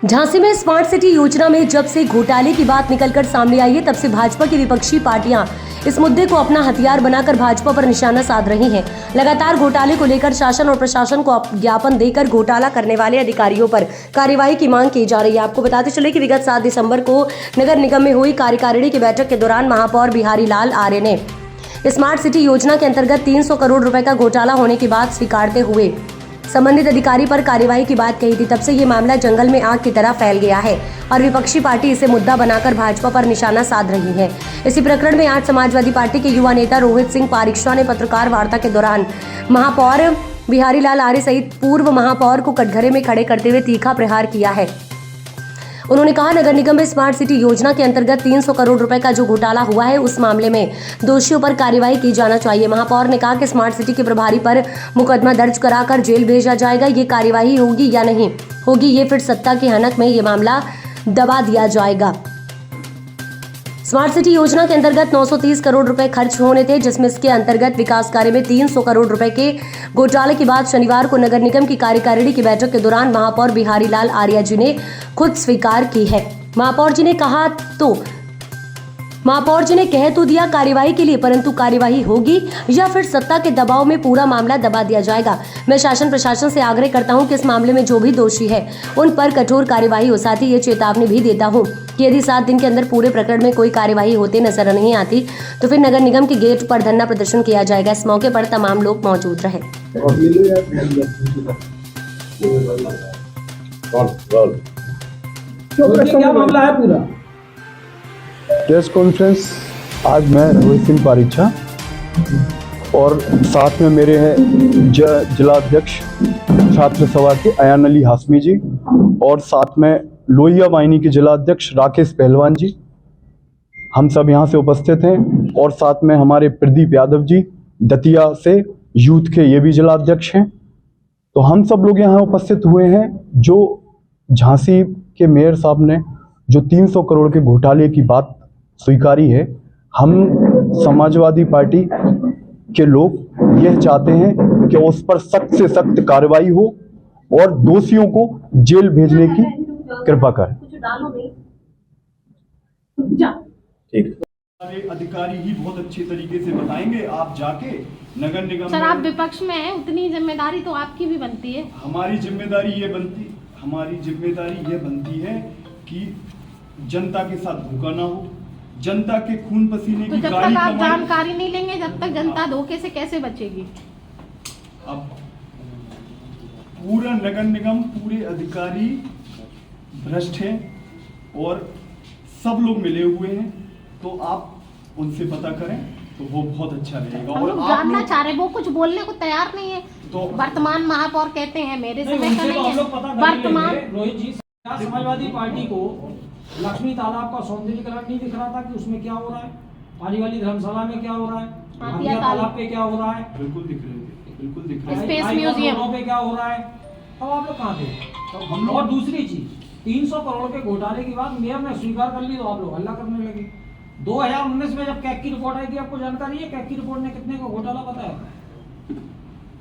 झांसी में smart city योजना में जब से घोटाले की बात निकलकर सामने आई है, तब से भाजपा की विपक्षी पार्टियां इस मुद्दे को अपना हथियार बनाकर भाजपा पर निशाना साध रही हैं। लगातार घोटाले को लेकर शासन और प्रशासन को ज्ञापन देकर घोटाला करने वाले अधिकारियों पर कार्यवाही की मांग की जा रही है। आपको बताते चले कि विगत 7 दिसंबर को नगर निगम में हुई कार्यकारिणी की बैठक के दौरान महापौर बिहारी लाल आर्य ने स्मार्ट सिटी योजना के अंतर्गत 300 करोड़ रुपए का घोटाला होने की बात स्वीकारते हुए संबंधित अधिकारी पर कार्यवाही की बात कही थी। तब से ये मामला जंगल में आग की तरह फैल गया है और विपक्षी पार्टी इसे मुद्दा बनाकर भाजपा पर निशाना साध रही है। इसी प्रकरण में आज समाजवादी पार्टी के युवा नेता रोहित सिंह पारिक्षा ने पत्रकार वार्ता के दौरान महापौर बिहारी लाल आर्य सहित पूर्व महापौर को कटघरे में खड़े करते हुए तीखा प्रहार किया है। उन्होंने कहा, नगर निगम में स्मार्ट सिटी योजना के अंतर्गत 300 करोड़ रुपए का जो घोटाला हुआ है, उस मामले में दोषियों पर कार्यवाही की जाना चाहिए। महापौर ने कहा कि स्मार्ट सिटी के प्रभारी पर मुकदमा दर्ज कराकर जेल भेजा जाएगा। ये कार्यवाही होगी या नहीं होगी, ये फिर सत्ता की हनक में ये मामला दबा दिया जाएगा। स्मार्ट सिटी योजना के अंतर्गत 930 करोड़ रुपए खर्च होने थे, जिसमें इसके अंतर्गत विकास कार्य में 300 करोड़ रुपए के घोटाले की बात शनिवार को नगर निगम की कार्यकारिणी की बैठक के दौरान महापौर बिहारी लाल आर्य जी ने खुद स्वीकार की है। महापौर जी ने कह तो दिया कार्यवाही के लिए, परंतु कार्यवाही होगी या फिर सत्ता के दबाव में पूरा मामला दबा दिया जाएगा। मैं शासन प्रशासन से आग्रह करता हूं कि इस मामले में जो भी दोषी है उन पर कठोर कार्यवाही हो। साथ ही ये चेतावनी भी देता हूं कि यदि 7 दिन के अंदर पूरे प्रकरण में कोई कार्यवाही होते नजर नहीं आती तो फिर नगर निगम के गेट पर धरना प्रदर्शन किया जाएगा। इस मौके पर तमाम लोग मौजूद रहे। क्या मामला है पूरा? प्रेस कॉन्फ्रेंस आज मैं रोहित सिंह पारिक्षा और साथ में मेरे हैं जिला अध्यक्ष छात्र सभा के अयान अली हाशमी जी और साथ में लोहिया वाहिनी के जिला अध्यक्ष राकेश पहलवान जी। हम सब यहाँ से उपस्थित हैं और साथ में हमारे प्रदीप यादव जी दतिया से यूथ के ये भी जिला अध्यक्ष हैं। तो हम सब लोग यहाँ उपस्थित हुए हैं जो झांसी के मेयर साहब ने जो 300 करोड़ के घोटाले की बात स्वीकारी है। हम समाजवादी पार्टी के लोग यह चाहते हैं कि उस पर सख्त से सख्त कार्रवाई हो और दोषियों को जेल भेजने की कृपा करें। ठीक, अधिकारी ही बहुत अच्छे तरीके से बताएंगे। आप जाके नगर निगम सर, आप विपक्ष में हैं, उतनी जिम्मेदारी तो आपकी भी बनती है। हमारी जिम्मेदारी ये बनती है कि जनता के साथ धोखा ना हो, जनता के खून पसीने की जब गाड़ी तक आप जानकारी नहीं लेंगे, जब तक जनता धोखे से कैसे बचेगी? अब पूरा नगर निगम, पूरे अधिकारी भ्रष्ट हैं और सब लोग मिले हुए हैं, तो आप उनसे पता करें तो वो बहुत अच्छा रहेगा। हम लोग जानना चाह रहे, वो कुछ बोलने को तैयार नहीं है। तो वर्तमान महापौर कहते हैं मेरे समय का नहीं है। वर्तमान रोहित जी, समाजवादी पार्टी को लक्ष्मी तालाब का सौंदर्यीकरण नहीं दिख रहा था कि उसमें क्या हो रहा है, पानी वाली धर्मशाला में क्या हो रहा है, हाथिया तालाब पे क्या हो रहा है, बिल्कुल दिख रहे थे। स्पेस म्यूजियम पे क्या हो रहा है। तब आप लोग कहाँ थे? तो हम लोग। और दूसरी चीज, 300 करोड़ के घोटाले की बात मेयर ने स्वीकार कर ली तो आप लोग हल्ला करने लगे। 2019 में जब कैग की रिपोर्ट आई थी, आपको जानकारी है कैग की रिपोर्ट ने कितने का घोटाला बताया?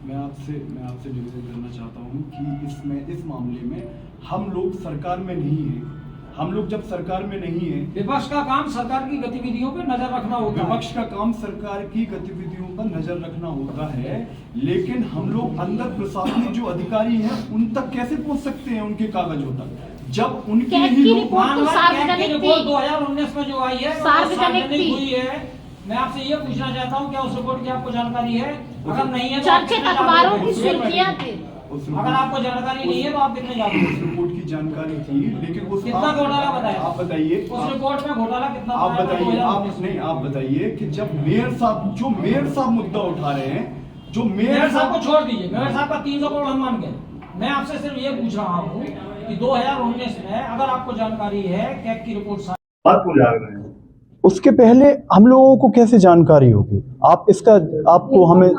मैं आपसे निवेदन करना चाहता हूं कि इस मामले में हम लोग सरकार में नहीं है। हम लोग जब सरकार में नहीं है, विपक्ष का काम सरकार की गतिविधियों पर नजर रखना होता है। विपक्ष का काम सरकार की गतिविधियों पर नजर रखना होता है, लेकिन हम लोग अंदर प्रशासनिक जो अधिकारी हैं उन तक कैसे पहुंच सकते हैं, उनके कागजों तक, जब उनके ही रिपोर्ट तो सार्वजनिक थी। 2019 में जो आई है सार्वजनिक हुई है। मैं आपसे ये पूछना चाहता हूँ, क्या उस रिपोर्ट की आपको जानकारी है? अगर नहीं है तो चर्चित अखबारों की सुर्खियां थी। अगर आपको जानकारी नहीं है तो आप कितने जानते हैं? उस रिपोर्ट की जानकारी थी, लेकिन उस कितना घोटाला बताया? आप बताइए उस रिपोर्ट में घोटाला कितना? आप बताइए। आप बताइए कि जब मेयर साहब मुद्दा उठा रहे हैं, जो मेयर साहब को छोड़ दीजिए, मेयर साहब का 300 करोड़ हम मान गए। मैं आपसे सिर्फ ये पूछ रहा हूँ कि 2019 में अगर आपको जानकारी है कैग की रिपोर्ट बात को जाग रहे हैं, उसके पहले हम लोगों को कैसे जानकारी होगी? आप इसका आपको हमें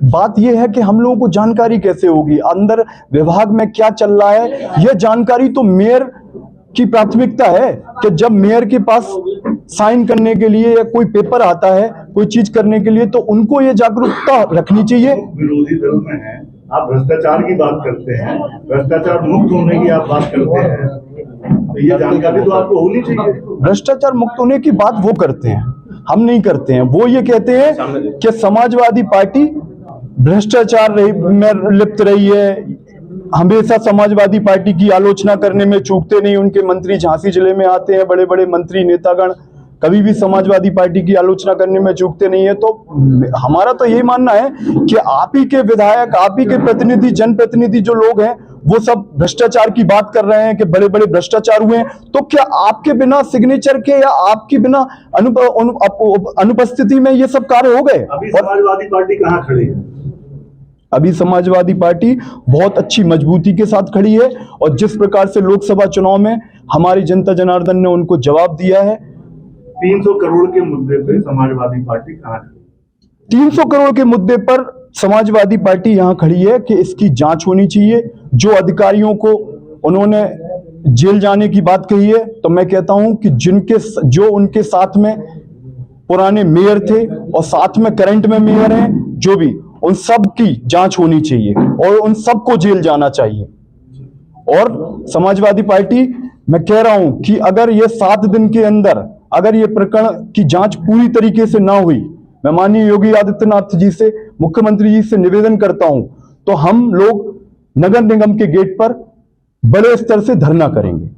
बात यह है कि हम लोगों को जानकारी कैसे होगी, अंदर विभाग में क्या चल रहा है, यह जानकारी तो मेयर की प्राथमिकता है कि जब मेयर के पास साइन करने के लिए या कोई पेपर आता है कोई चीज करने के लिए, तो उनको ये जागरूकता रखनी चाहिए। विरोधी दल में है, आप भ्रष्टाचार की बात करते हैं, भ्रष्टाचार मुक्त होने की आप बात करते हैं, तो ये जानकारी तो आपको होनी चाहिए। भ्रष्टाचार मुक्त होने की बात वो करते हैं, हम नहीं करते हैं। वो ये कहते हैं कि समाजवादी पार्टी भ्रष्टाचार में लिप्त रही है, हमेशा समाजवादी पार्टी की आलोचना करने में चूकते नहीं। उनके मंत्री झांसी जिले में आते हैं, बड़े बड़े मंत्री नेतागण, कभी भी समाजवादी पार्टी की आलोचना करने में चूकते नहीं है। तो हमारा तो यही मानना है कि आप ही के विधायक, आप ही के प्रतिनिधि, जनप्रतिनिधि जो लोग हैं, वो सब भ्रष्टाचार की बात कर रहे हैं कि बड़े बड़े भ्रष्टाचार हुए हैं। तो क्या आपके बिना सिग्नेचर के या आपकी बिना अनुपस्थिति में ये सब कार्य हो गए? अभी समाजवादी पार्टी कहाँ खड़ी है? अभी समाजवादी पार्टी बहुत अच्छी मजबूती के साथ खड़ी है, और जिस प्रकार से लोकसभा चुनाव में हमारी जनता जनार्दन ने उनको जवाब दिया है। 300 करोड़ के मुद्दे पे समाजवादी पार्टी कहाँ खड़ी? 300 करोड़ के मुद्दे पर समाजवादी पार्टी यहां खड़ी है कि इसकी जांच होनी चाहिए। जो अधिकारियों को उन्होंने जेल जाने की बात कही है, तो मैं कहता हूं कि जो उनके साथ में पुराने मेयर थे और साथ में करंट में मेयर हैं, जो भी, उन सब की जांच होनी चाहिए और उन सबको जेल जाना चाहिए। और समाजवादी पार्टी, मैं कह रहा हूं कि अगर ये 7 दिन के अंदर अगर ये प्रकरण की जांच पूरी तरीके से ना हुई, मैं माननीय योगी आदित्यनाथ जी से, मुख्यमंत्री जी से निवेदन करता हूं, तो हम लोग नगर निगम के गेट पर बड़े स्तर से धरना करेंगे।